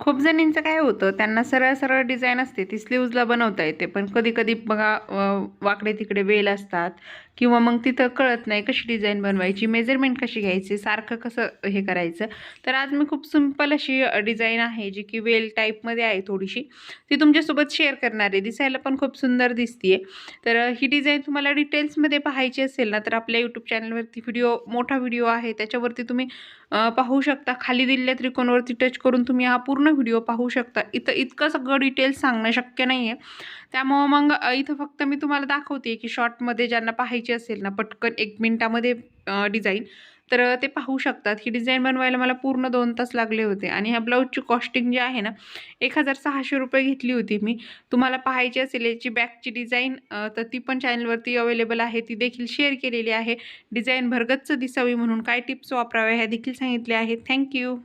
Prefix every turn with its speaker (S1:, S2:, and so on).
S1: खूप जणींचं काय होतं, त्यांना सरळ-सरळ डिझाइन असते, ती स्लीव्हजला बनवता येते. पण कधी-कधी बघा वाकडे-तिकडे वेल असतात किंवा मग तिथं कळत नाही कशी डिझाइन बनवायची, मेजरमेंट कशी घ्यायची, सारखं कसं हे करायचं. तर आज मी खूप सिंपल अशी डिझाइन आहे, जी की वेल टाईपमध्ये आहे थोडीशी. ती तुमच्यासोबत शेअर करणार आहे. दिसायला पण खूप सुंदर दिसतीये. तर ही डिझाइन तुम्हाला डिटेल्समध्ये पाहायची असेल ना, तर आपल्या YouTube चॅनलवरती मोठा व्हिडिओ आहे. त्याच्यावरती तुम्ही पाहू शकता. खाली दिलेल्या त्रिकोणावरती टच करून तुम्ही हा पूर्ण व्हिडिओ पाहू शकता. इथं इतकं सगळं डिटेल्स सांगणं शक्य नाहीये. त्यामुळं मग इथं फक्त मी तुम्हाला दाखवते, की शॉर्टमध्ये ज्यांना पाहायची असेल ना, पटकन 1 मिनिटामध्ये डिझाइन तर ते पाहू शकतात. ही डिझाइन बनवायला मला पूर्ण 2 तास लागले होते आणि ह्या ब्लाऊजची कॉस्टिंग जी आहे ना, ₹1600 घेतली होती मी. तुम्हाला पाहायची असेल याची बॅकची डिझाइन तर ती पण चॅनलवरती अवेलेबल आहे. ती देखील शेअर केलेली आहे. डिझाइन भरगच्च दिसावी म्हणून काय टिप्स वापराव्या ह्या देखील सांगितल्या आहेत. Thank you.